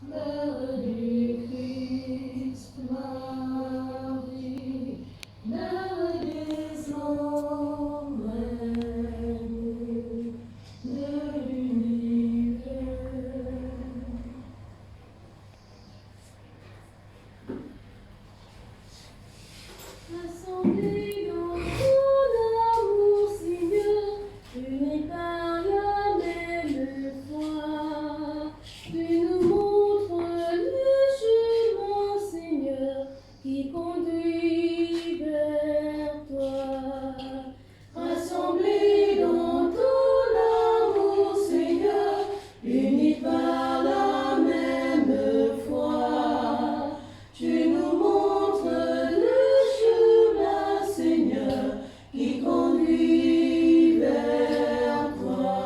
Mère du Christ, Marie, Mère des hommes, Reine de l'univers. Rassemblés dans ton amour, Seigneur, unis par la même foi, tu nous montres le chemin, Seigneur, qui conduit vers toi. Rassemblés dans ton amour, Seigneur, unis par la même foi, tu nous montres le chemin, Seigneur, qui conduit vers toi.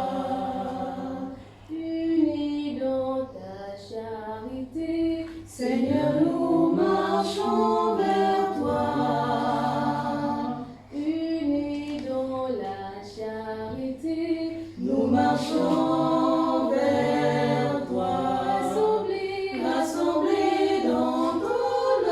Unis dans ta charité, Seigneur, nous marchons vers toi. Unis dans la charité, nous marchons vers toi. Rassemblés dans ton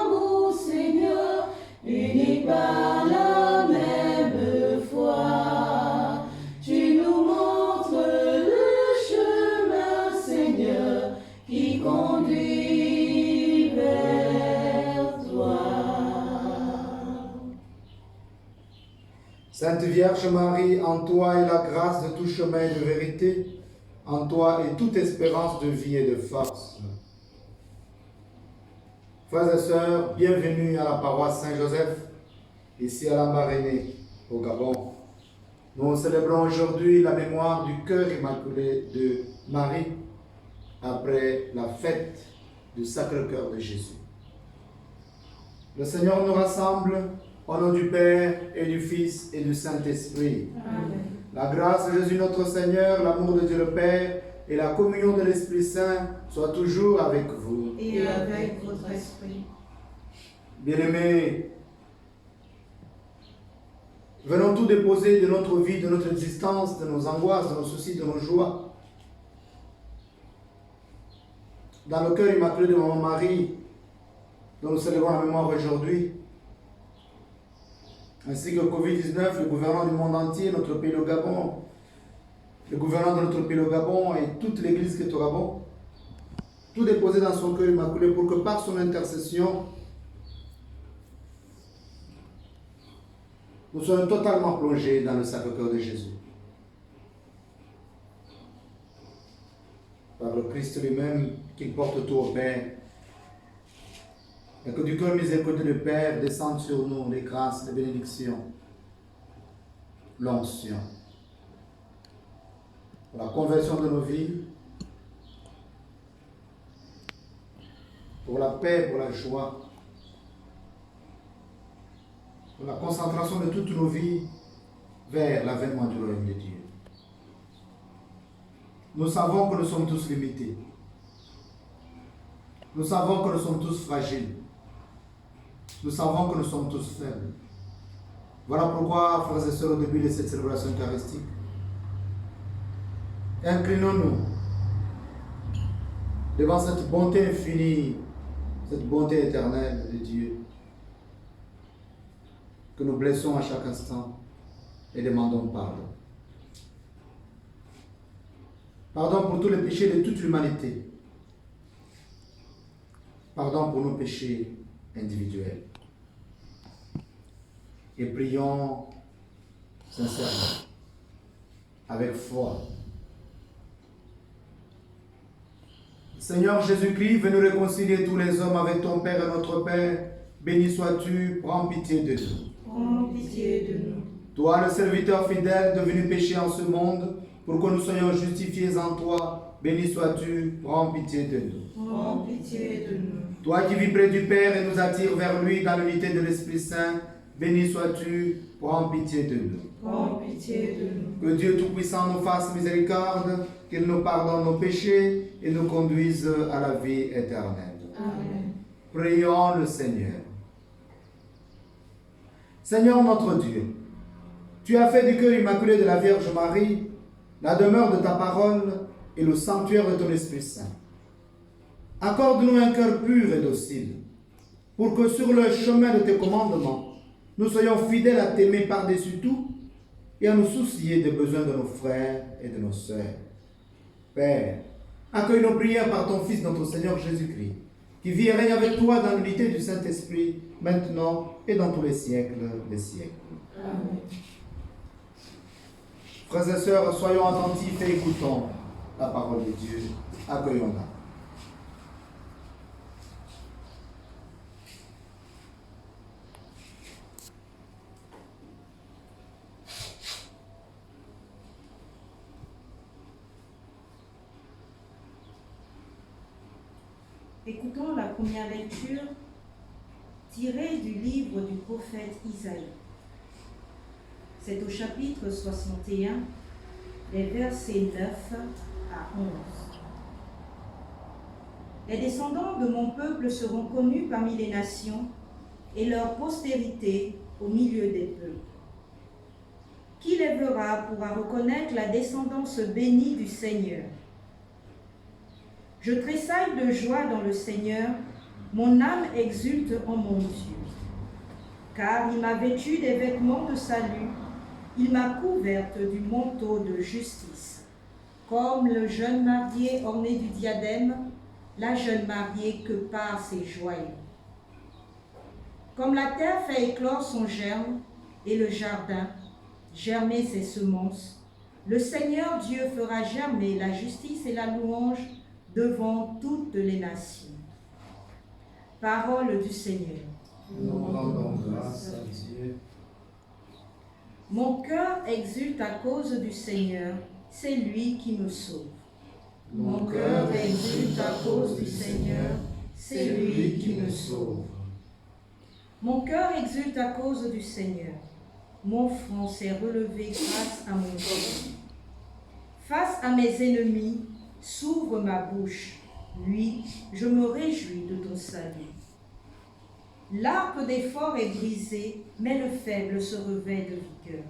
amour, Seigneur, unis par la même foi, tu nous montres le chemin, Seigneur, qui conduit vers toi. Sainte Vierge Marie, en toi est la grâce de tout chemin et de vérité, en toi est toute espérance de vie et de force. Frères et sœurs, bienvenue à la paroisse Saint-Joseph, ici à Lambaréné, au Gabon. Nous célébrons aujourd'hui la mémoire du cœur immaculé de Marie, après la fête du Sacré-Cœur de Jésus. Le Seigneur nous rassemble au nom du Père et du Fils et du Saint-Esprit. Amen. La grâce de Jésus notre Seigneur, l'amour de Dieu le Père et la communion de l'Esprit Saint soient toujours avec vous. Et avec votre esprit. Bien-aimés, venons tout déposer de notre vie, de notre existence, de nos angoisses, de nos soucis, de nos joies, dans le cœur immaculé de Maman Marie, dont nous célébrons la mémoire aujourd'hui, ainsi que le Covid-19, le gouvernement du monde entier, notre pays le Gabon, le gouvernement de notre pays le Gabon et toute l'Église qui est au Gabon, tout déposé dans son cœur immaculé pour que par son intercession, nous soyons totalement plongés dans le Sacré-Cœur de Jésus. Par le Christ lui-même qui porte tout au Père, et que du cœur miséricordieux du Père descendent sur nous les grâces, les bénédictions, l'onction, pour la conversion de nos vies, pour la paix, pour la joie, pour la concentration de toutes nos vies vers l'avènement du royaume de Dieu. Nous savons que nous sommes tous limités. Nous savons que nous sommes tous fragiles. Nous savons que nous sommes tous faibles. Voilà pourquoi, frères et sœurs, au début de cette célébration eucharistique, inclinons-nous devant cette bonté infinie, cette bonté éternelle de Dieu, que nous blessons à chaque instant et demandons pardon. Pardon pour tous les péchés de toute l'humanité. Pardon pour nos péchés individuels. Et prions sincèrement, avec foi. Seigneur Jésus-Christ, viens nous réconcilier tous les hommes avec ton Père et notre Père. Béni sois-tu, prends pitié de nous. Prends pitié de nous. Toi, le serviteur fidèle, devenu péché en ce monde, pour que nous soyons justifiés en toi, béni sois-tu, prends pitié de nous. Prends pitié de nous. Toi qui vis près du Père et nous attires vers lui dans l'unité de l'Esprit Saint, béni sois-tu, prends pitié de nous. Prends pitié de nous. Que Dieu Tout-Puissant nous fasse miséricorde, qu'il nous pardonne nos péchés et nous conduise à la vie éternelle. Amen. Prions le Seigneur. Seigneur notre Dieu, tu as fait du cœur immaculé de la Vierge Marie la demeure de ta parole et le sanctuaire de ton Esprit Saint. Accorde-nous un cœur pur et docile, pour que sur le chemin de tes commandements, nous soyons fidèles à t'aimer par-dessus tout et à nous soucier des besoins de nos frères et de nos sœurs. Père, accueille nos prières par ton Fils, notre Seigneur Jésus-Christ, qui vit et règne avec toi dans l'unité du Saint-Esprit, maintenant et dans tous les siècles des siècles. Amen. Frères et sœurs, soyons attentifs et écoutons la parole de Dieu. Accueillons-la. Écoutons la première lecture tirée du livre du prophète Isaïe. C'est au chapitre 61, les versets 9 à 11. Les descendants de mon peuple seront connus parmi les nations et leur postérité au milieu des peuples. Qui les verra pourra reconnaître la descendance bénie du Seigneur. Je tressaille de joie dans le Seigneur, mon âme exulte en mon Dieu. Car il m'a vêtue des vêtements de salut, il m'a couverte du manteau de justice. Comme le jeune marié orné du diadème, la jeune mariée que par ses joyaux. Comme la terre fait éclore son germe, et le jardin germer ses semences, le Seigneur Dieu fera germer la justice et la louange devant toutes les nations. Parole du Seigneur. Nous rendons grâce à Dieu. Mon cœur exulte à cause du Seigneur, c'est lui qui me sauve. Mon cœur exulte à cause du Seigneur, c'est lui qui me sauve. Mon cœur exulte à cause du Seigneur. Mon front s'est relevé grâce à mon Dieu. Face à mes ennemis, s'ouvre ma bouche. Oui, je me réjouis de ton salut. L'arc des forts est brisé, mais le faible se revêt de vigueur.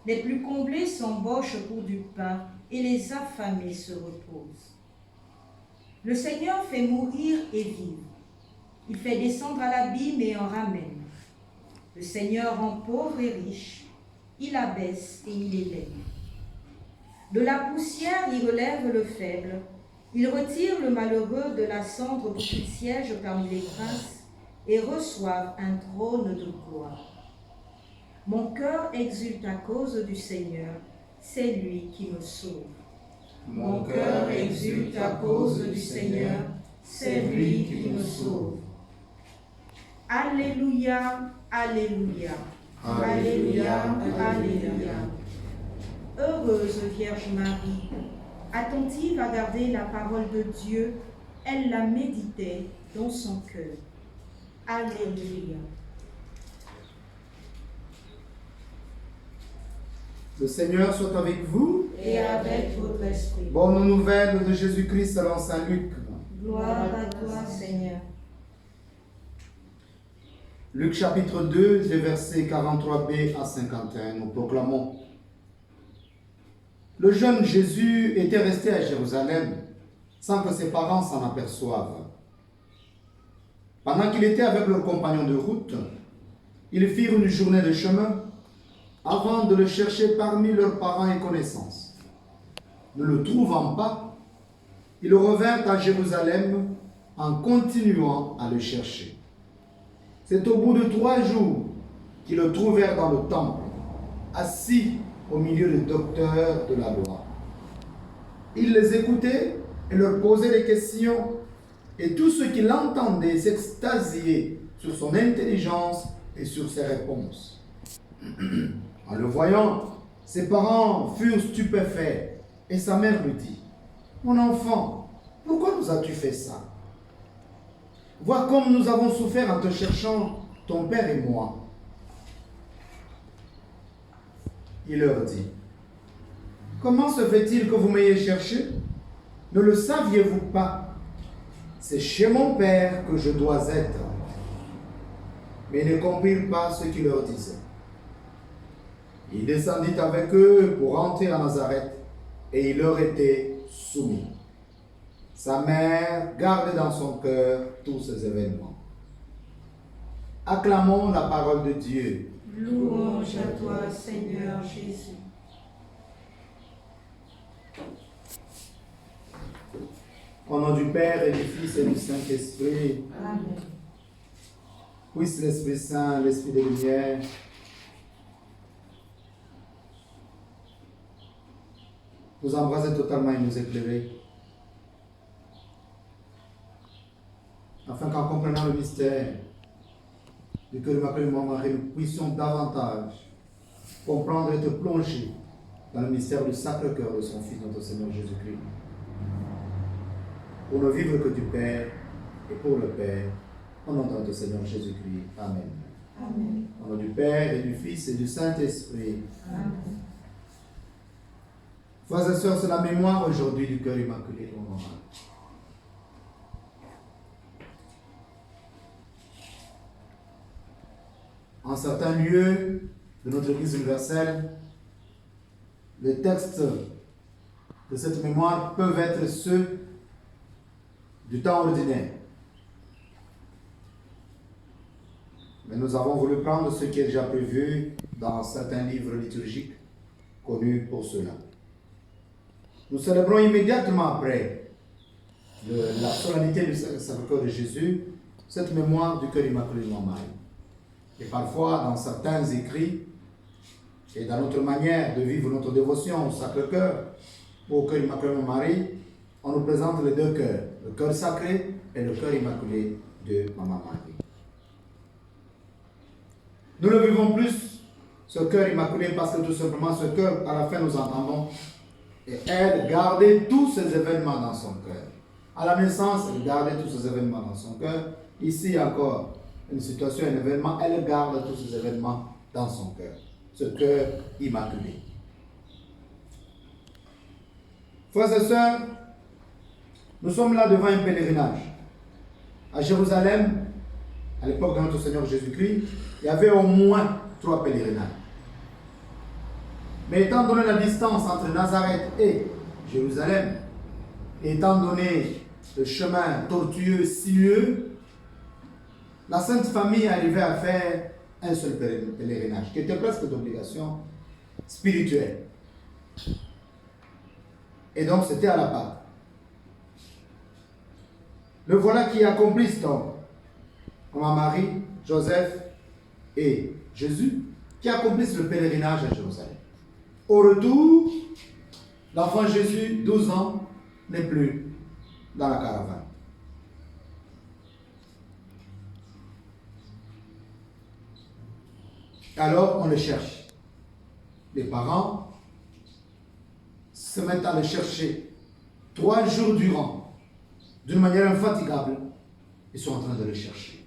Les plus comblés s'embauchent pour du pain, et les affamés se reposent. Le Seigneur fait mourir et vivre. Il fait descendre à l'abîme et en ramène. Le Seigneur rend pauvre et riche. Il abaisse et il élève. De la poussière, il relève le faible. Il retire le malheureux de la cendre pour qu'il siège parmi les princes et reçoive un trône de gloire. Mon cœur exulte à cause du Seigneur, c'est lui qui me sauve. Mon cœur exulte à cause du Seigneur, c'est lui qui me sauve. Alléluia, alléluia, alléluia, alléluia. Heureuse Vierge Marie, attentive à garder la parole de Dieu, elle la méditait dans son cœur. Alléluia. Le Seigneur soit avec vous. Et avec votre esprit. Bonne nouvelle de Jésus-Christ selon saint Luc. Gloire à toi, Seigneur. Luc chapitre 2, les versets 43b à 51, nous proclamons. Le jeune Jésus était resté à Jérusalem sans que ses parents s'en aperçoivent. Pendant qu'il était avec leurs compagnons de route, ils firent une journée de chemin avant de le chercher parmi leurs parents et connaissances. Ne le trouvant pas, ils revinrent à Jérusalem en continuant à le chercher. C'est au bout de 3 jours qu'ils le trouvèrent dans le temple, assis au milieu des docteurs de la loi. Il les écoutait et leur posait des questions, et tous ceux qui l'entendaient s'extasiaient sur son intelligence et sur ses réponses. En le voyant, ses parents furent stupéfaits, et sa mère lui dit, « Mon enfant, pourquoi nous as-tu fait ça? Vois comme nous avons souffert en te cherchant, ton père et moi. » Il leur dit, « Comment se fait-il que vous m'ayez cherché? Ne le saviez-vous pas? C'est chez mon père que je dois être. » Mais ils ne comprirent pas ce qu'il leur disait. Il descendit avec eux pour entrer à Nazareth, et il leur était soumis. sa mère, garde dans son cœur tous ces événements. Acclamons la parole de Dieu. Louange à toi, Seigneur Jésus. Au nom du Père et du Fils et du Saint-Esprit, Amen. puisse l'Esprit Saint, l'Esprit de lumière, nous embraser totalement et nous éclairer, afin qu'en comprenant le mystère du cœur immaculé de Marie, nous puissions davantage comprendre et être plongés dans le mystère du Sacré-Cœur de son Fils, notre Seigneur Jésus-Christ, pour ne vivre que du Père et pour le Père, au nom de notre Seigneur Jésus-Christ. Amen. Amen. Au nom du Père et du Fils et du Saint-Esprit. Amen. Frères et sœurs, c'est la mémoire aujourd'hui du cœur immaculé de Marie. En certains lieux de notre Église universelle, les textes de cette mémoire peuvent être ceux du temps ordinaire. Mais nous avons voulu prendre ce qui est déjà prévu dans certains livres liturgiques connus pour cela. Nous célébrons immédiatement après la solennité du Sacré-Cœur de Jésus cette mémoire du cœur immaculé de Marie. Et parfois, dans certains écrits et dans notre manière de vivre notre dévotion au Sacré-Cœur, au cœur immaculé de Marie, on nous présente les deux cœurs, le cœur sacré et le cœur immaculé de Maman Marie. Nous ne vivons plus ce cœur immaculé parce que tout simplement ce cœur, à la fin, nous entendons, et elle gardait tous ces événements dans son cœur. À la naissance, elle gardait tous ces événements dans son cœur. Ici encore, une situation, un événement, elle garde tous ces événements dans son cœur. Ce cœur immaculé. Frères et sœurs, nous sommes là devant un pèlerinage. À Jérusalem, à l'époque de notre Seigneur Jésus-Christ, il y avait au moins 3 pèlerinages. Mais étant donné la distance entre Nazareth et Jérusalem, étant donné le chemin tortueux, sinueux, la Sainte Famille arrivait à faire un seul pèlerinage, qui était presque d'obligation spirituelle. Et donc c'était à la Pâque. Le voilà qui accomplissent donc, comme Marie, Joseph et Jésus, qui accomplissent le pèlerinage à Jérusalem. Au retour, l'enfant Jésus, 12 ans, n'est plus dans la caravane. Alors on le cherche. Les parents se mettent à le chercher 3 jours durant, d'une manière infatigable. Ils sont en train de le chercher.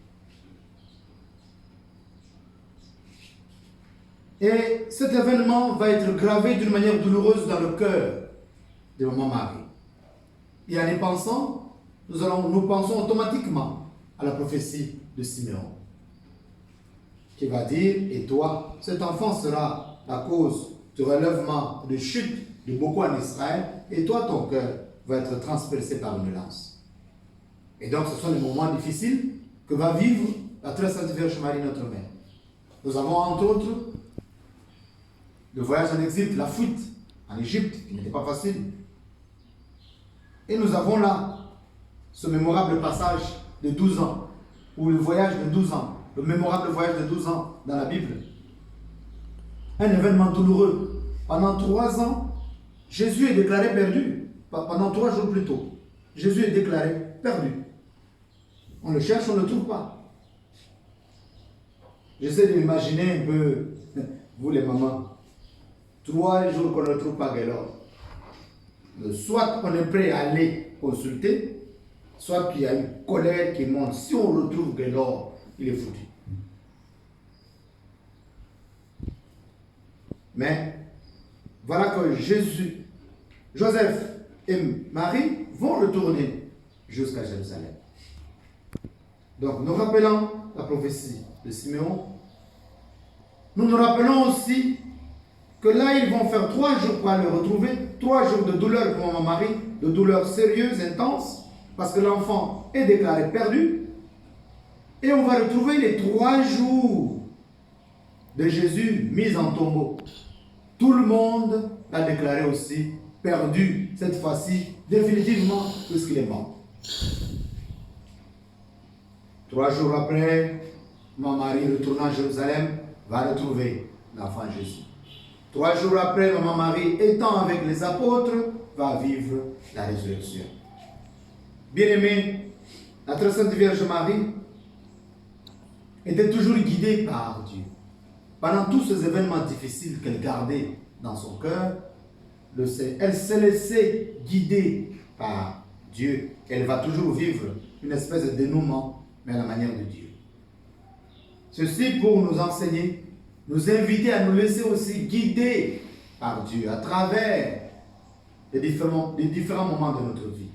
Et cet événement va être gravé d'une manière douloureuse dans le cœur de Maman Marie. Et en y pensant, nous pensons automatiquement à la prophétie de Siméon, qui va dire, et toi, cet enfant sera la cause du relèvement, de chute de beaucoup en Israël, et toi, ton cœur va être transpercé par une lance. Et donc, ce sont les moments difficiles que va vivre la très sainte Vierge Marie, notre mère. Nous avons entre autres le voyage en exil, la fuite en Égypte, qui n'était pas facile. Et nous avons là ce mémorable passage de 12 ans, ou le voyage de 12 ans, le mémorable voyage de 12 ans dans la Bible. Un événement douloureux. Pendant 3 ans, Jésus est déclaré perdu. Pendant 3 jours plus tôt, Jésus est déclaré perdu. On le cherche, on ne le trouve pas. J'essaie de m'imaginer un peu, vous les mamans, 3 jours qu'on ne trouve pas Gaylord. Soit on est prêt à aller consulter, soit qu'il y a une colère qui monte. Si on retrouve Gaylord, il est foutu. Mais voilà que Joseph et Marie vont retourner jusqu'à Jérusalem. Donc nous rappelons la prophétie de Siméon. Nous nous rappelons aussi que là, ils vont faire 3 jours pour aller le retrouver, 3 jours de douleur pour Maman Marie, de douleur sérieuse, intense, parce que l'enfant est déclaré perdu. Et on va retrouver les 3 jours de Jésus mis en tombeau. Tout le monde l'a déclaré aussi perdu, cette fois-ci, définitivement, puisqu'il est mort. 3 jours après, Marie, retournant à Jérusalem, va retrouver l'enfant Jésus. 3 jours après, Marie, étant avec les apôtres, va vivre la résurrection. Bien-aimés, la très sainte Vierge Marie était toujours guidée par Dieu. Pendant tous ces événements difficiles qu'elle gardait dans son cœur, elle s'est laissée guider par Dieu. Elle va toujours vivre une espèce de dénouement, mais à la manière de Dieu. Ceci pour nous enseigner, nous inviter à nous laisser aussi guider par Dieu à travers les différents moments de notre vie.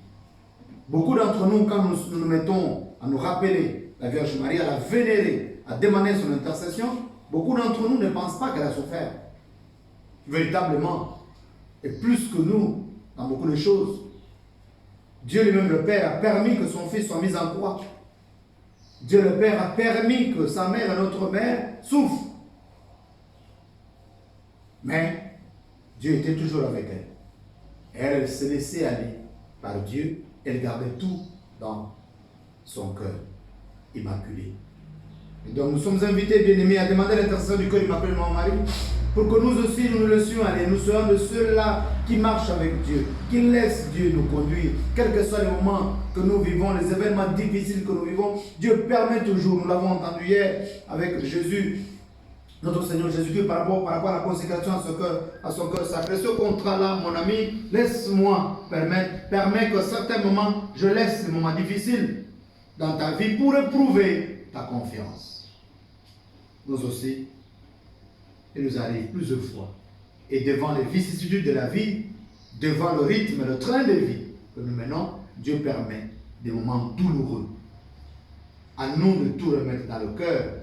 Beaucoup d'entre nous, quand nous nous mettons à nous rappeler la Vierge Marie, à la vénérer, à demander son intercession, beaucoup d'entre nous ne pensent pas qu'elle a souffert. Véritablement, et plus que nous, dans beaucoup de choses. Dieu lui-même, le Père, a permis que son Fils soit mis en croix. Dieu le Père a permis que sa mère et notre mère souffrent. Mais Dieu était toujours avec elle. Elle se laissait aller par Dieu. Elle gardait tout dans son cœur immaculé. Et donc nous sommes invités, bien-aimés, à demander l'intercession du cœur immaculé de Marie pour que nous aussi nous laissions aller. Nous soyons de ceux-là qui marchent avec Dieu, qui laissent Dieu nous conduire. Quels que soient les moments que nous vivons, les événements difficiles que nous vivons, Dieu permet toujours, nous l'avons entendu hier avec Jésus, notre Seigneur Jésus-Christ, par rapport à la consécration à son cœur sacré. Ce contrat-là, mon ami, laisse-moi permet qu'à certains moments, je laisse ces moments difficiles dans ta vie pour éprouver ta confiance. Nous aussi, il nous arrive plusieurs fois. Et devant les vicissitudes de la vie, devant le rythme, le train de vie que nous menons, Dieu permet des moments douloureux. À nous de tout remettre dans le cœur,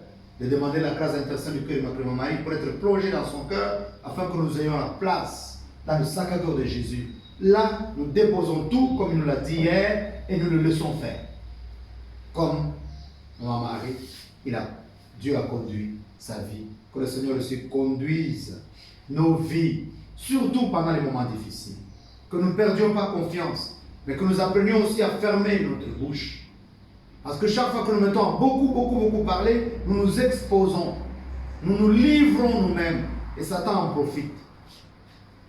de demander la grâce d'intercession du cœur de notre Marie pour être plongé dans son cœur, afin que nous ayons la place dans le sacre-cœur de Jésus. Là, nous déposons tout, comme il nous l'a dit hier, et nous le laissons faire. Comme Maman Marie, Dieu a conduit sa vie. Que le Seigneur aussi conduise nos vies, surtout pendant les moments difficiles. Que nous ne perdions pas confiance, mais que nous apprenions aussi à fermer notre bouche. Parce que chaque fois que nous mettons à beaucoup parler, nous nous exposons. Nous nous livrons nous-mêmes. Et Satan en profite.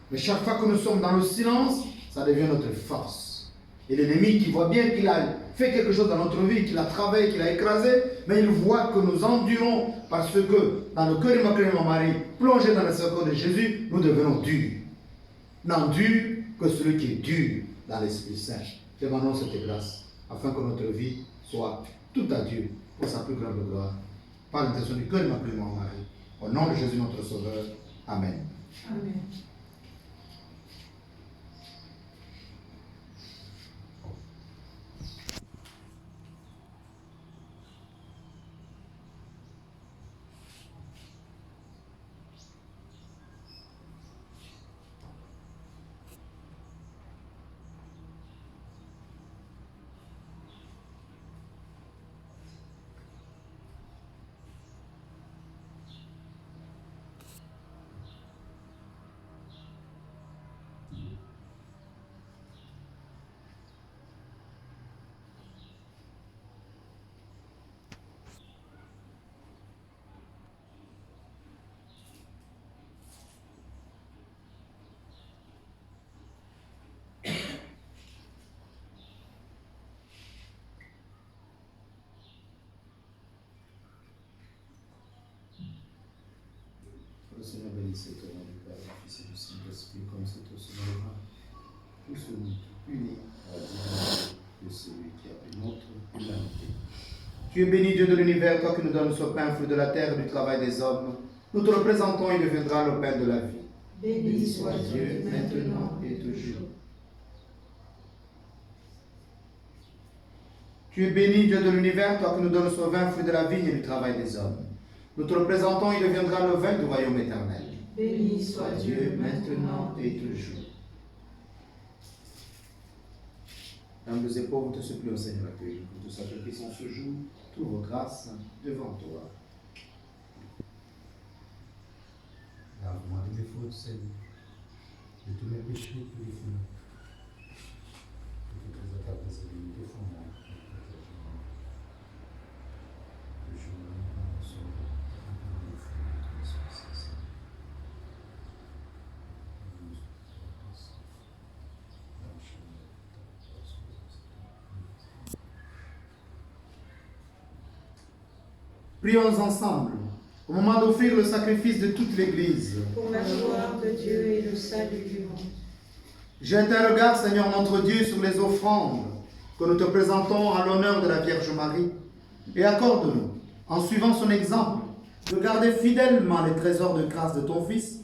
Mais chaque fois que nous sommes dans le silence, ça devient notre force. Et l'ennemi qui voit bien qu'il a fait quelque chose dans notre vie, qu'il a travaillé, qu'il a écrasé, mais il voit que nous endurons parce que dans le cœur immaculé de Marie, plongé dans le cerveau de Jésus, nous devenons durs. Non dur que celui qui est dur dans l'Esprit Saint. Demandons cette grâce afin que notre vie soit tout à Dieu pour sa plus grande gloire. Par l'intention du cœur immaculé de Marie. Au nom de Jésus notre Sauveur. Amen. Amen. Le Seigneur bénisse le nom du Père, du Fils et du Saint-Esprit, comme c'est au Seigneur, tous unis à la divinité de celui qui a pris notre humanité. Tu es béni, Dieu de l'univers, toi qui nous donnes ce pain, fruit de la terre et du travail des hommes. Nous te le présentons, il deviendra le pain de la vie. Béni soit Dieu maintenant et toujours. Tu es béni, Dieu de l'univers, toi qui nous donnes ce vin, fruit de la vigne et du travail des hommes. Nous te le présentons, il deviendra le vin du royaume éternel. Béni soit Dieu maintenant et toujours. Humbles et pauvres, te supplions, Seigneur, accueille pour tous ceux qui sont ce jour, toutes vos grâces devant toi. Lave-moi de mes fautes, Seigneur, de tous mes péchés, purifie-moi. De toutes les attaques des ennemis, défends-moi. Le jour où nous sommes Prions ensemble, au moment d'offrir le sacrifice de toute l'Église. Pour la gloire de Dieu et le salut du monde. Jette un regard, Seigneur notre Dieu, sur les offrandes que nous te présentons à l'honneur de la Vierge Marie, et accorde-nous, en suivant son exemple, de garder fidèlement les trésors de grâce de ton Fils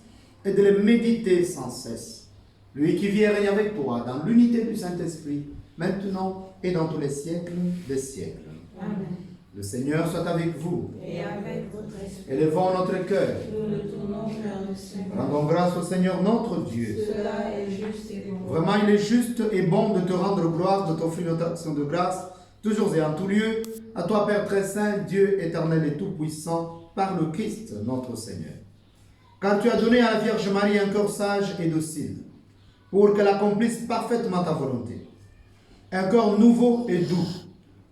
et de les méditer sans cesse. Lui qui vit et règne avec toi dans l'unité du Saint-Esprit, maintenant et dans tous les siècles des siècles. Amen. Le Seigneur soit avec vous. Et avec votre esprit, Élevons notre cœur. nous le tournons vers le Seigneur. Rendons grâce au Seigneur notre Dieu. Cela est juste et bon. Vraiment, il est juste et bon de te rendre gloire, de t'offrir notre action de grâce, toujours et en tout lieu, à toi, Père très saint, Dieu éternel et tout-puissant, par le Christ notre Seigneur. Car tu as donné à la Vierge Marie un cœur sage et docile, pour qu'elle accomplisse parfaitement ta volonté. Un cœur nouveau et doux,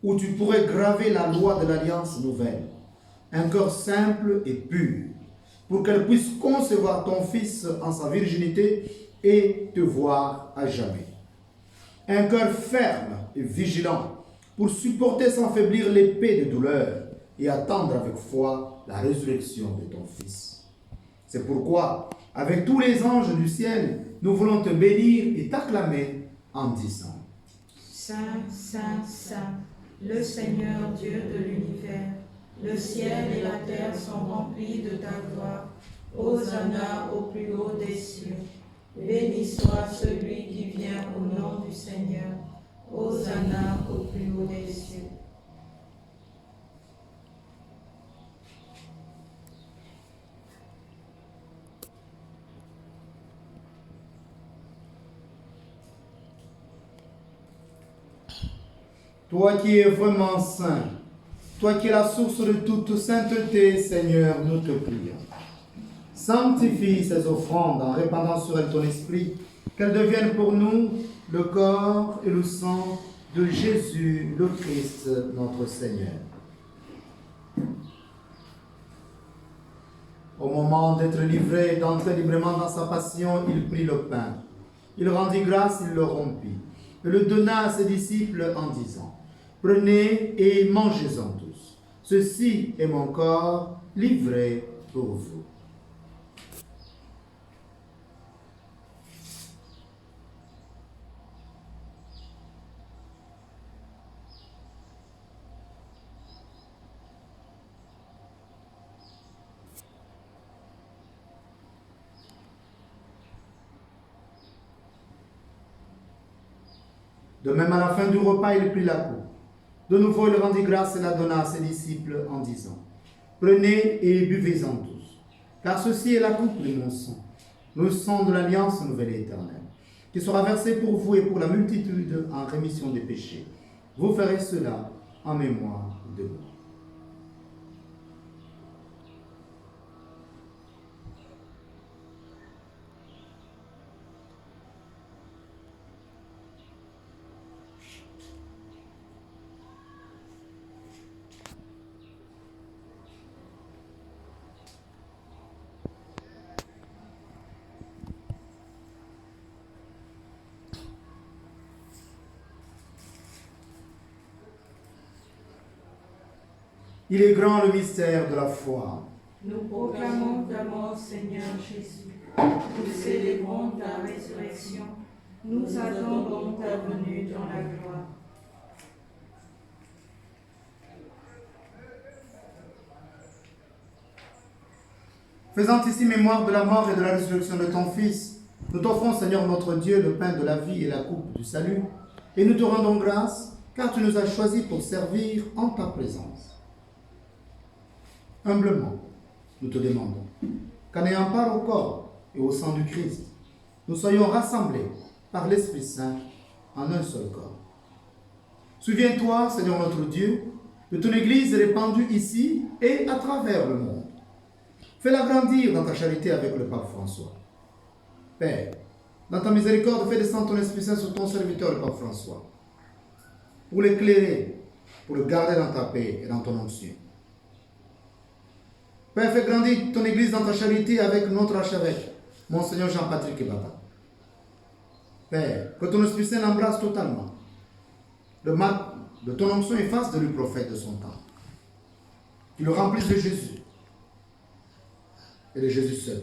où tu pourrais graver la loi de l'alliance nouvelle. Un cœur simple et pur, pour qu'elle puisse concevoir ton Fils en sa virginité et te voir à jamais. Un cœur ferme et vigilant, pour supporter sans faiblir l'épée de douleur et attendre avec foi la résurrection de ton Fils. C'est pourquoi, avec tous les anges du ciel, nous voulons te bénir et t'acclamer en disant: Saint, Saint, Saint, le Seigneur Dieu de l'univers, le ciel et la terre sont remplis de ta gloire. Hosanna au plus haut des cieux. Béni soit celui qui vient au nom du Seigneur. Hosanna au plus haut des cieux. Toi qui es vraiment saint, toi qui es la source de toute sainteté, Seigneur, nous te prions. Sanctifie ces offrandes en répandant sur elles ton esprit, qu'elles deviennent pour nous le corps et le sang de Jésus, le Christ, notre Seigneur. Au moment d'être livré et d'entrer librement dans sa passion, il prit le pain. Il rendit grâce, il le rompit, et le donna à ses disciples en disant: Prenez et mangez-en tous. Ceci est mon corps livré pour vous. De même, à la fin du repas, il prit la coupe. De nouveau, il rendit grâce et la donna à ses disciples en disant: Prenez et buvez-en tous, car ceci est la coupe de mon sang, le sang de l'alliance nouvelle et éternelle, qui sera versé pour vous et pour la multitude en rémission des péchés. Vous ferez cela en mémoire de moi. Il est grand le mystère de la foi. Nous proclamons ta mort, Seigneur Jésus. Nous célébrons ta résurrection. Nous attendons ta venue dans la gloire. Faisant ici mémoire de la mort et de la résurrection de ton Fils, nous t'offrons, Seigneur notre Dieu, le pain de la vie et la coupe du salut, et nous te rendons grâce, car tu nous as choisis pour servir en ta présence. Humblement, nous te demandons qu'en ayant part au corps et au sang du Christ, nous soyons rassemblés par l'Esprit Saint en un seul corps. Souviens-toi, Seigneur notre Dieu, de ton Église répandue ici et à travers le monde. Fais-la grandir dans ta charité avec le pape François. Père, dans ta miséricorde, fais descendre ton Esprit Saint sur ton serviteur, le pape François, pour l'éclairer, pour le garder dans ta paix et dans ton onction. Père, fais grandir ton Église dans ta charité avec notre archevêque, Monseigneur Jean-Patrick Ebata. Père, que ton Esprit Saint l'embrasse totalement. Le marque de ton onction et fasse de lui prophète de son temps. Tu le remplisses de Jésus et de Jésus seul.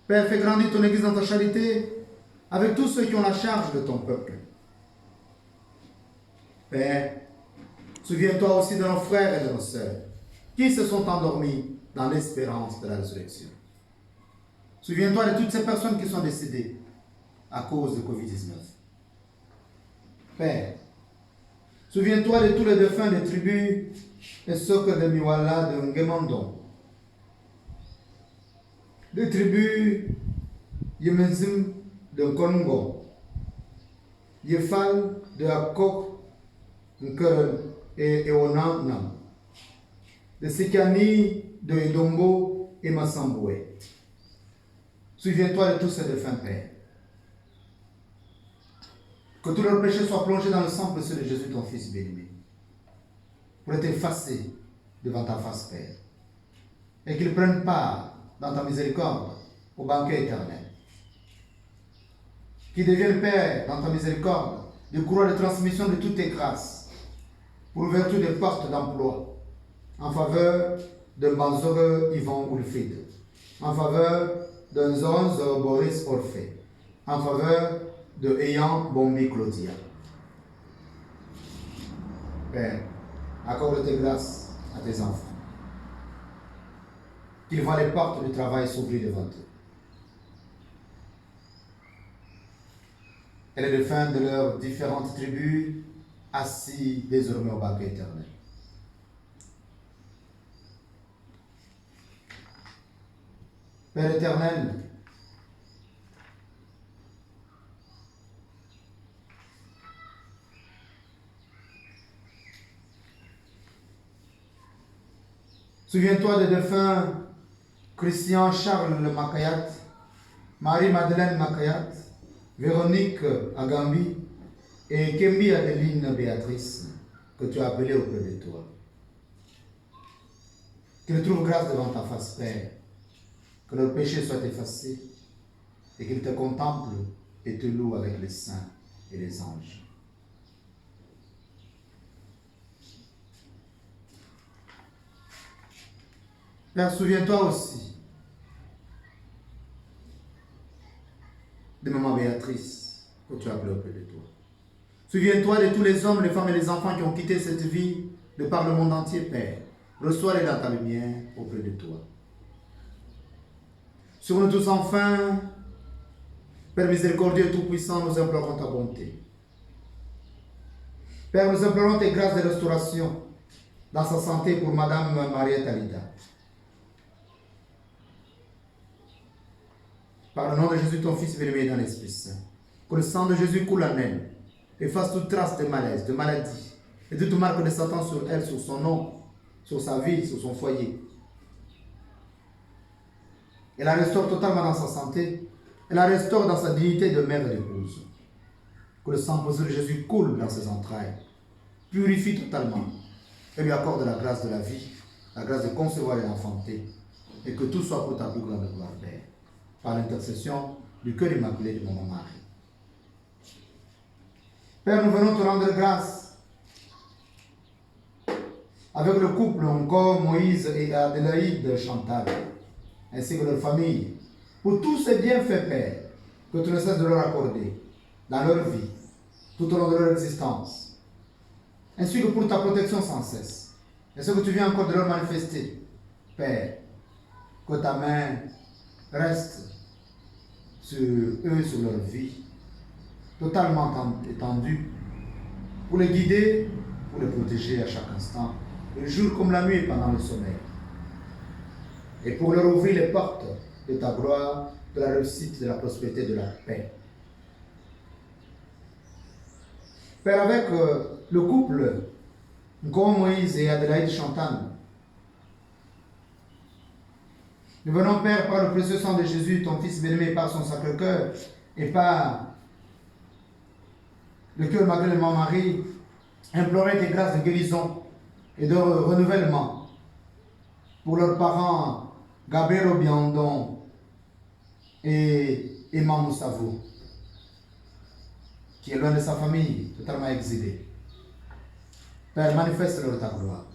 Père, fais grandir ton Église dans ta charité avec tous ceux qui ont la charge de ton peuple. Père, souviens-toi aussi de nos frères et de nos sœurs qui se sont endormis dans l'espérance de la résurrection. Souviens-toi de toutes ces personnes qui sont décédées à cause de Covid-19. Père, souviens-toi de tous les défunts des tribus et Soko de Miwala de Ngemandon, des tribus Yemenzim de Kongo, Yefal de Akok, Nkeren et Eonam, de Sekani de Edombo et Massamboué. Souviens-toi de tous ces défunts, Père. Que tous leurs péchés soient plongés dans le sang précieux de Jésus, ton Fils bien-aimé, pour être effacés devant ta face, Père, et qu'ils prennent part dans ta miséricorde au banquet éternel. Qu'ils deviennent, Père, dans ta miséricorde, des courroies de transmission de toutes tes grâces, pour l'ouverture des portes d'emploi, en faveur de Banzore Yvon Ulfrid, en faveur de Zonz Boris Orphée, en faveur de Eyan Bombi Claudia. Père, accorde tes grâces à tes enfants, qu'ils voient les portes du travail s'ouvrir devant eux. Et les défunts de leurs différentes tribus assis désormais au banquet éternel. Père éternel, souviens-toi des défunts Christian Charles Le Macayat, Marie-Madeleine Macayat, Véronique Agambi et Kembi Adeline Béatrice, que tu as appelés auprès de toi. Qu'ils trouvent grâce devant ta face, Père, que leurs péchés soient effacés et qu'ils te contemplent et te louent avec les saints et les anges. Père, souviens-toi aussi de maman Béatrice que tu as appelée auprès de toi. Souviens-toi de tous les hommes, les femmes et les enfants qui ont quitté cette vie de par le monde entier, Père. Reçois-les dans ta lumière auprès de toi. Sur nous tous enfin, Père miséricordieux et tout-puissant, nous implorons ta bonté. Père, nous implorons tes grâces de restauration dans sa santé pour Madame Mariette Alida. Par le nom de Jésus, ton Fils bien-aimé dans l'Esprit Saint, que le sang de Jésus coule en elle, efface toute trace de malaise, de maladie, et toute marque de Satan sur elle, sur son nom, sur sa vie, sur son foyer. Elle la restaure totalement dans sa santé, elle la restaure dans sa dignité de mère et d'épouse. Que le sang précieux de Jésus coule dans ses entrailles, purifie totalement, et lui accorde la grâce de la vie, la grâce de concevoir et d'enfanter, et que tout soit pour ta plus grande gloire, Père, par l'intercession du cœur immaculé de mon Marie. Père, nous venons te rendre grâce avec le couple encore Moïse et Adélaïde Chantal, ainsi que leur famille, pour tous ces bienfaits, Père, que tu ne cesses de leur accorder dans leur vie, tout au long de leur existence, ainsi que pour ta protection sans cesse, et ce que tu viens encore de leur manifester, Père, que ta main reste sur eux, sur leur vie, totalement étendue, pour les guider, pour les protéger à chaque instant, le jour comme la nuit pendant le sommeil, et pour leur ouvrir les portes de ta gloire, de la réussite, de la prospérité, de la paix. Père, avec le couple, comme Moïse et Adélaïde Chantal, nous venons, Père, par le précieux sang de Jésus, ton Fils bien-aimé, par son Sacré-Cœur, et par le cœur immaculé de Marie, implorer tes grâces de guérison et de renouvellement pour leurs parents, Gabriel Obiandon et Emma Moussavou, qui est loin de sa famille, totalement exilé. Père, manifeste-leur ta gloire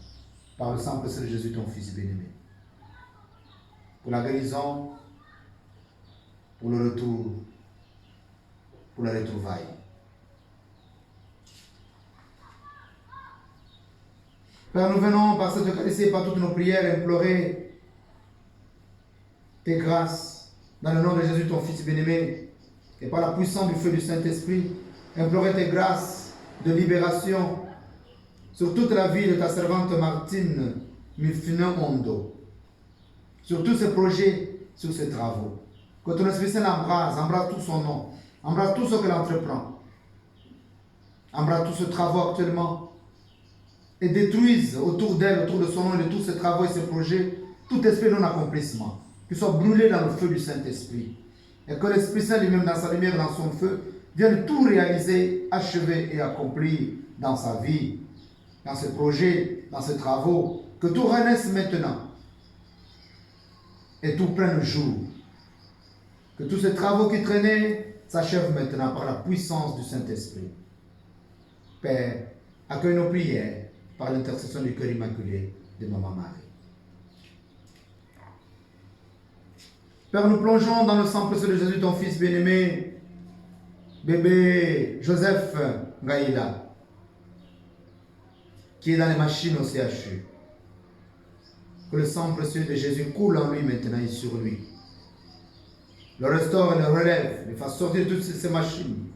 par le sang précieux de Jésus, ton Fils bien-aimé, pour la guérison, pour le retour, pour la retrouvaille. Père, nous venons par cette Eucharistie et par toutes nos prières implorer tes grâces dans le nom de Jésus, ton Fils bien-aimé, et par la puissance du feu du Saint-Esprit, implorer tes grâces de libération sur toute la vie de ta servante Martine Mifina Ondo, sur tous ses projets, sur ses travaux. Que ton Esprit Saint embrasse tout son nom, embrasse tout ce qu'elle entreprend, embrasse tous ses travaux actuellement, et détruise autour d'elle, autour de son nom et de tous ses travaux et ses projets, tout esprit non-accomplissement, qui soit brûlé dans le feu du Saint-Esprit. Et que l'Esprit Saint lui-même, dans sa lumière, dans son feu, vienne tout réaliser, achever et accomplir dans sa vie, dans ses projets, dans ses travaux. Que tout renaisse maintenant et tout prenne jour. Que tous ces travaux qui traînaient s'achèvent maintenant par la puissance du Saint-Esprit. Père, accueille nos prières par l'intercession du cœur immaculé de Maman Marie. Père, nous plongeons dans le sang précieux de Jésus, ton Fils bien-aimé, bébé Joseph Ngaïla, qui est dans les machines au CHU. Que le sang précieux de Jésus coule en lui maintenant et sur lui. Le restaure et le relève, le fasse sortir de toutes ces machines.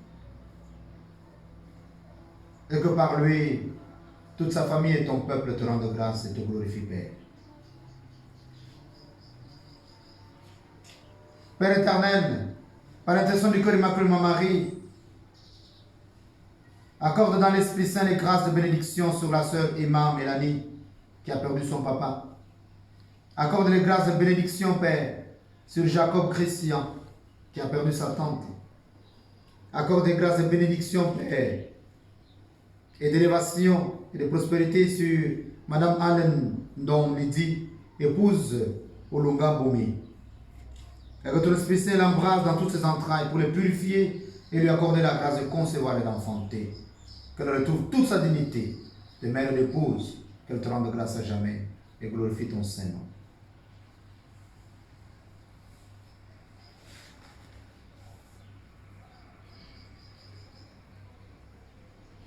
Et que par lui, toute sa famille et ton peuple te rendent grâce et te glorifient, Père. Père éternel, par l'intention du cœur immaculé de Marie, accorde dans l'Esprit Saint les grâces de bénédiction sur la sœur Emma Mélanie, qui a perdu son papa. Accorde les grâces de bénédiction, Père, sur Jacob Christian, qui a perdu sa tante. Accorde des grâces de bénédiction, Père, et d'élévation et de prospérité sur Madame Allen Ndom Lydie, épouse Olunga Bomi. Et que ton Esprit Saint l'embrasse dans toutes ses entrailles pour les purifier et lui accorder la grâce de concevoir et d'enfanter. Qu'elle retrouve toute sa dignité de mère et d'épouse, qu'elle te rende grâce à jamais et glorifie ton Saint-Nom.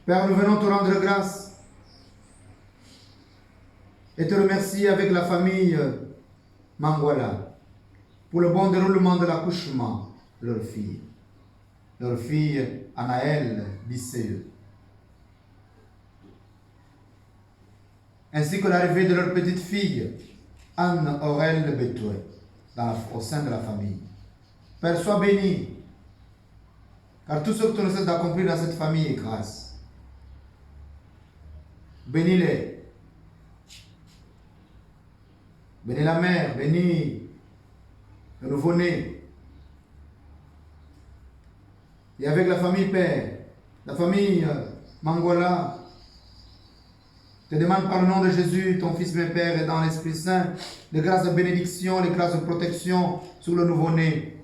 Père, nous venons te rendre grâce et te remercier avec la famille Mangwala pour le bon déroulement de l'accouchement de leur fille Anaëlle Bisseu, ainsi que l'arrivée de leur petite fille Anne Aurèle Betoué au sein de la famille. Père, sois béni, car tout ce que tu ne cesses d'accomplir dans cette famille est grâce. Bénis-les. Bénis la mère, bénis le nouveau-né. Et avec la famille Père, la famille Mangwala, te demande par le nom de Jésus, ton Fils, mon Père, et dans l'Esprit Saint, les grâces de bénédiction, les grâces de protection sur le nouveau-né,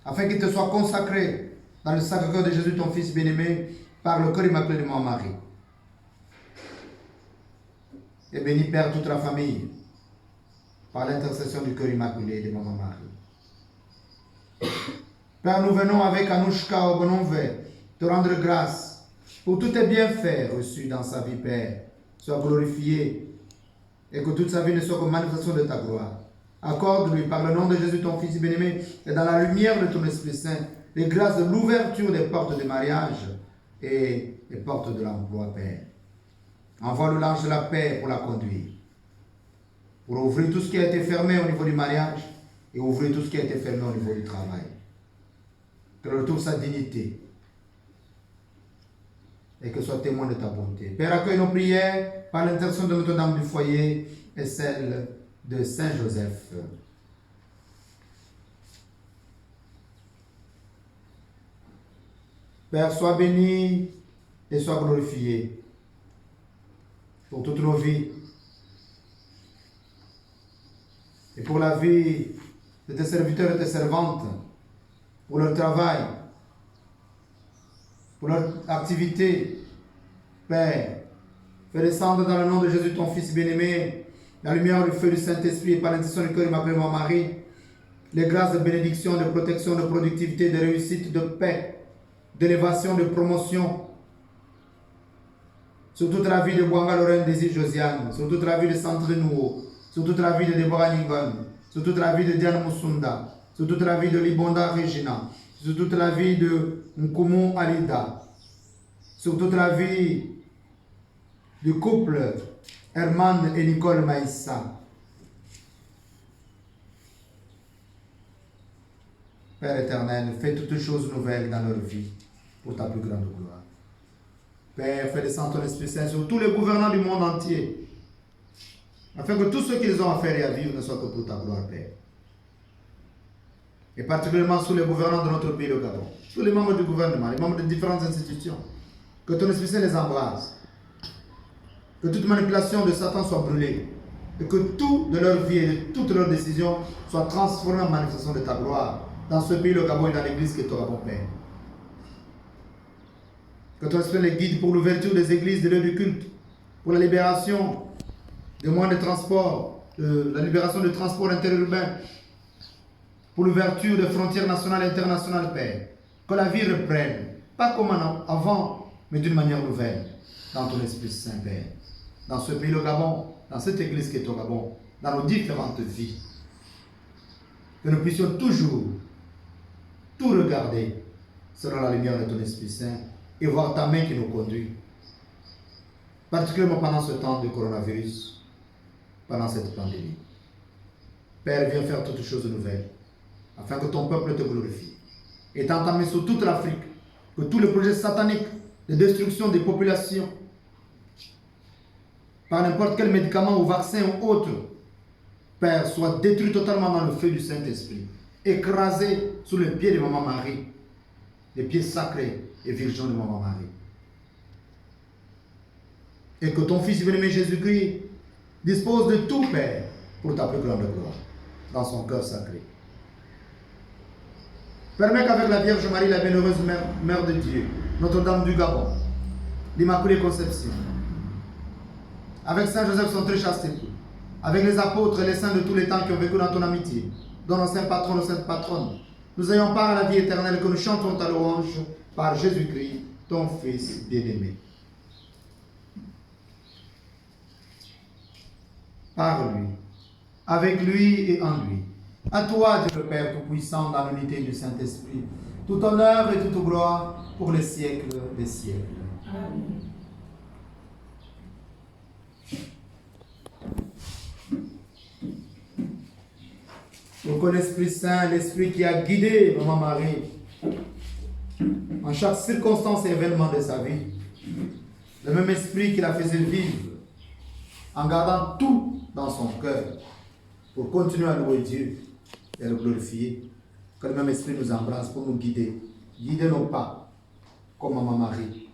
afin qu'il te soit consacré dans le sacré-cœur de Jésus, ton Fils bien-aimé, par le cœur immaculé de Marie. Et bénis, Père, toute la famille, par l'intercession du cœur immaculé de Maman Marie. Père, nous venons avec Anouchka au Bononve te rendre grâce pour tous tes bienfaits reçus dans sa vie, Père. Sois glorifié et que toute sa vie ne soit que manifestation de ta gloire. Accorde-lui, par le nom de Jésus, ton Fils bien-aimé, et dans la lumière de ton Esprit Saint, les grâces de l'ouverture des portes de mariage et les portes de l'emploi, Père. Envoie le l'ange de la paix pour la conduire, pour ouvrir tout ce qui a été fermé au niveau du mariage et ouvrir tout ce qui a été fermé au niveau du travail. Qu'elle retrouve sa dignité et que soit témoin de ta bonté. Père, accueille nos prières par l'intercession de Notre-Dame du foyer et celle de Saint Joseph. Père, sois béni et sois glorifié pour toutes nos vies et pour la vie de tes serviteurs et tes servantes, pour leur travail, pour leur activité. Père, fais descendre dans le nom de Jésus, ton Fils bien-aimé, la lumière du feu du Saint-Esprit et par l'intercession du cœur immaculé de Marie, les grâces de bénédiction, de protection, de productivité, de réussite, de paix, d'élévation, de promotion, sur toute la vie de Bouanga Lorraine Désir Josiane, sur toute la vie de Sandrine Nouo, sur toute la vie de Deborah Ningon, sur toute la vie de Diane Moussunda, sur toute la vie de Libonda Regina, sur toute la vie de Nkumu Alida, sur toute la vie du couple Herman et Nicole Maïssa. Père éternel, fais toutes choses nouvelles dans leur vie pour ta plus grande gloire. Père, fais descendre ton Esprit Saint sur tous les gouvernants du monde entier, afin que tout ce qu'ils ont à faire et à vivre ne soit que pour ta gloire, Père. Et particulièrement sur les gouvernants de notre pays, le Gabon, tous les membres du gouvernement, les membres de différentes institutions, que ton Esprit Saint les embrasse, que toute manipulation de Satan soit brûlée, et que tout de leur vie et de toutes leurs décisions soit transformé en manifestation de ta gloire dans ce pays, le Gabon, et dans l'église qui est au Gabon, Père. Que ton Esprit les guide pour l'ouverture des églises, des lieux de culte, pour la libération des moyens de transport, la libération du transport interurbain, pour l'ouverture des frontières nationales et internationales, Père. Que la vie reprenne, pas comme avant, mais d'une manière nouvelle, dans ton Esprit Saint, Père. Dans ce pays, le Gabon, dans cette église qui est au Gabon, dans nos différentes vies. Que nous puissions toujours tout regarder selon la lumière de ton Esprit Saint et voir ta main qui nous conduit. Particulièrement pendant ce temps de coronavirus, pendant cette pandémie. Père, viens faire toutes choses nouvelles, afin que ton peuple te glorifie. Et t'entamer sur toute l'Afrique, que tous les projets sataniques de destruction des populations, par n'importe quel médicament ou vaccin ou autre, Père, soient détruits totalement dans le feu du Saint-Esprit, écrasés sous les pieds de Maman Marie, les pieds sacrés et virgins de Maman Marie. Et que ton Fils bien-aimé Jésus-Christ dispose de tout, Père, pour ta plus grande gloire, dans son cœur sacré. Permets qu'avec la Vierge Marie, la bienheureuse Mère de Dieu, Notre-Dame du Gabon, l'Immaculée Conception, avec Saint Joseph, son très chaste époux, avec les apôtres et les saints de tous les temps qui ont vécu dans ton amitié, dont nos saints patrons, nos saintes patronnes, nous ayons part à la vie éternelle, que nous chantons ta louange par Jésus-Christ, ton Fils bien-aimé. Par lui, avec lui et en lui. À toi, Dieu le Père Tout-Puissant, dans l'unité du Saint-Esprit, tout honneur et toute gloire pour les siècles des siècles. Amen. Pour que l'Esprit Saint, l'Esprit qui a guidé Maman Marie en chaque circonstance et événement de sa vie, le même Esprit qui la faisait vivre en gardant tout dans son cœur pour continuer à louer Dieu et à le glorifier, que le même Esprit nous embrasse pour nous guider, guider nos pas comme Maman Marie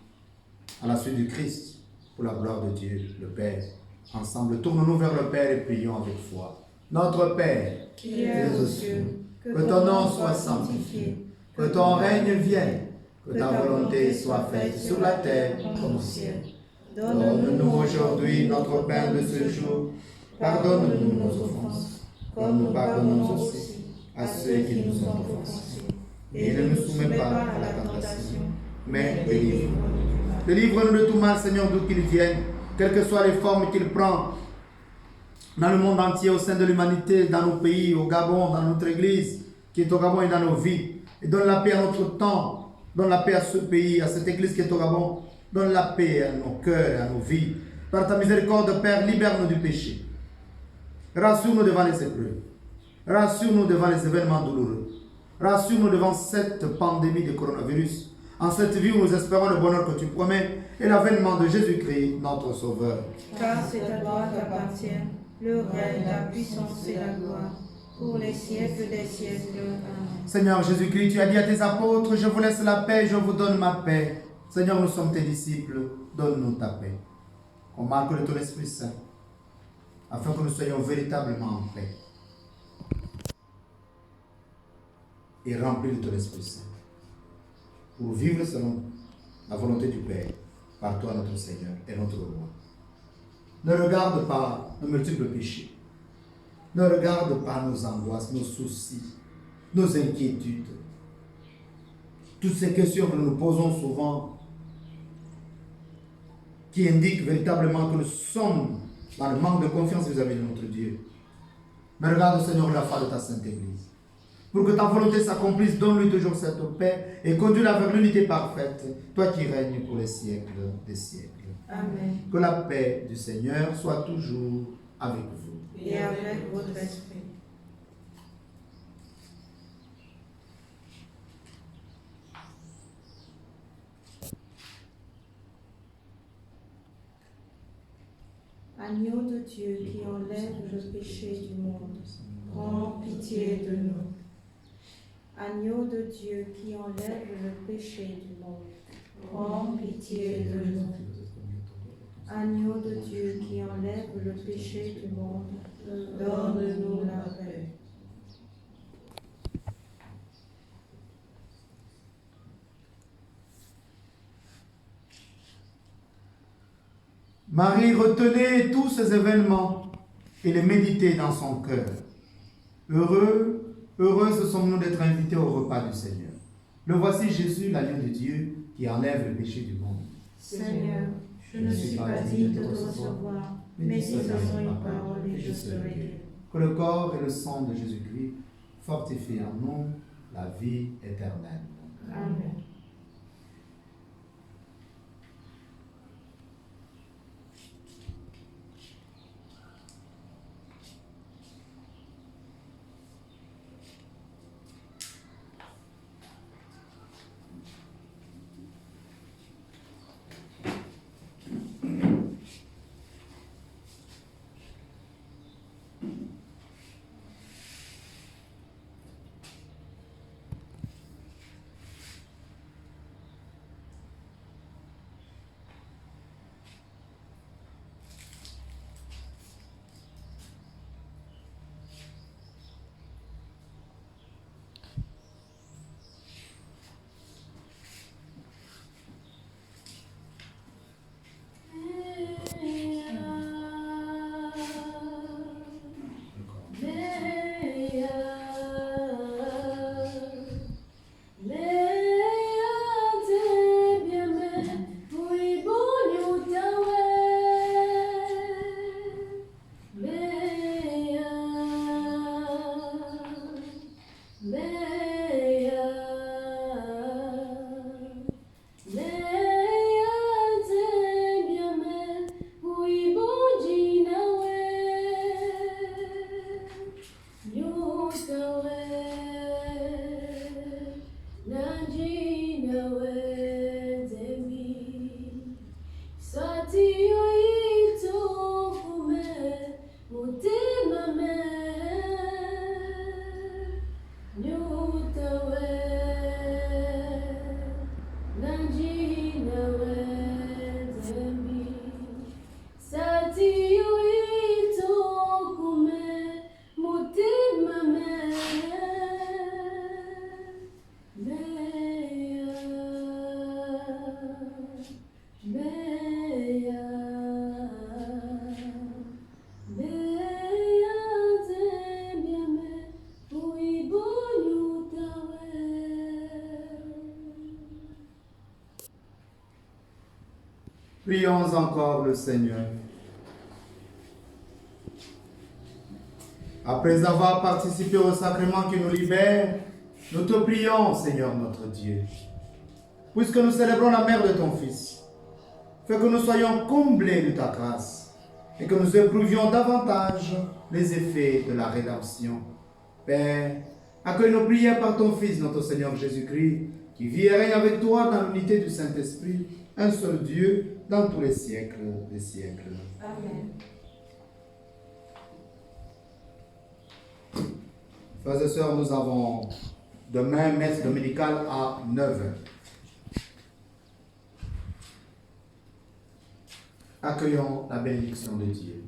à la suite du Christ pour la gloire de Dieu, le Père. Ensemble, tournons-nous vers le Père et prions avec foi. Notre Père, Qui es aux cieux, que ton nom soit sanctifié, que ton règne vienne, que ta volonté soit faite sur la terre comme au ciel. Donne-nous aujourd'hui notre pain de ce jour. Pardonne-nous nos offenses, comme nous pardonnons aussi à ceux qui nous ont offensés. Et ne nous soumets pas à la tentation, mais délivre-nous. Délivre-nous de tout mal, Seigneur, d'où qu'il vienne, quelles que soient les formes qu'il prend, dans le monde entier, au sein de l'humanité, dans nos pays, au Gabon, dans notre église, qui est au Gabon et dans nos vies. Et donne la paix à notre temps, donne la paix à ce pays, à cette église qui est au Gabon. Donne la paix à nos cœurs et à nos vies. Par ta miséricorde, Père, libère-nous du péché. Rassure-nous devant les épreuves. Rassure-nous devant les événements douloureux. Rassure-nous devant cette pandémie de coronavirus. En cette vie où nous espérons le bonheur que tu promets et l'avènement de Jésus-Christ, notre Sauveur. Car c'est à toi qu'appartient le règne, la puissance et la gloire, pour les siècles des siècles. Amen. Seigneur Jésus-Christ, tu as dit à tes apôtres, je vous laisse la paix, je vous donne ma paix. Seigneur, nous sommes tes disciples, donne-nous ta paix. On marque de ton Esprit Saint, afin que nous soyons véritablement en paix et remplis de ton Esprit Saint, pour vivre selon la volonté du Père, par toi notre Seigneur et notre Roi. Ne regarde pas nos multiples péchés, ne regarde pas nos angoisses, nos soucis, nos inquiétudes, toutes ces questions que nous nous posons souvent, qui indiquent véritablement que nous sommes dans le manque de confiance vis-à-vis de notre Dieu. Mais regarde, Seigneur, la foi de ta Sainte Église. Pour que ta volonté s'accomplisse, donne-lui toujours cette paix et conduis-la vers l'unité parfaite, toi qui règnes pour les siècles des siècles. Amen. Que la paix du Seigneur soit toujours avec vous. Et avec votre esprit. Agneau de Dieu qui enlève le péché du monde, prends pitié de nous. Agneau de Dieu qui enlève le péché du monde, prends pitié de nous. Agneau de Dieu qui enlève le péché du monde, donne-nous la paix. Marie, retenez tous ces événements et les méditez dans son cœur. Heureuses sommes-nous d'être invités au repas du Seigneur. Le voici Jésus, l'agneau de Dieu, qui enlève le péché du monde. Seigneur, je ne suis pas digne de te recevoir, mais dis seulement une parole et je serai guéri. Que le corps et le sang de Jésus-Christ fortifient en nous la vie éternelle. Amen. Prions encore le Seigneur. Après avoir participé au sacrement qui nous libère, nous te prions, Seigneur notre Dieu. Puisque nous célébrons la mère de ton Fils, fais que nous soyons comblés de ta grâce et que nous éprouvions davantage les effets de la rédemption. Père, accueille nos prières par ton Fils, notre Seigneur Jésus-Christ, qui vit et règne avec toi dans l'unité du Saint-Esprit, un seul Dieu, dans tous les siècles des siècles. Amen. Frères et sœurs, nous avons demain messe dominicale à 9h. Accueillons la bénédiction de Dieu.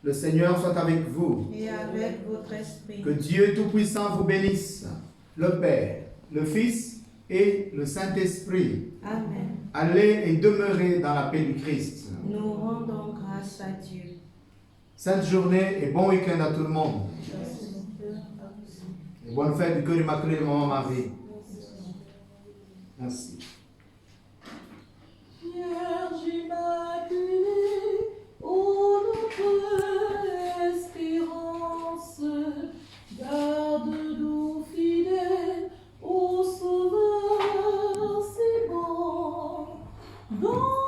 Le Seigneur soit avec vous. Et avec votre esprit. Que Dieu Tout-Puissant vous bénisse, le Père, le Fils et le Saint-Esprit. Amen. Allez et demeurez dans la paix du Christ. Nous rendons grâce à Dieu. Sainte journée et bon week-end à tout le monde. Et bonne fête du cœur immaculé de Maman Marie. Merci. Vierge immaculée, ô notre espérance, garde-nous fidèles au Sauveur si bon. Dans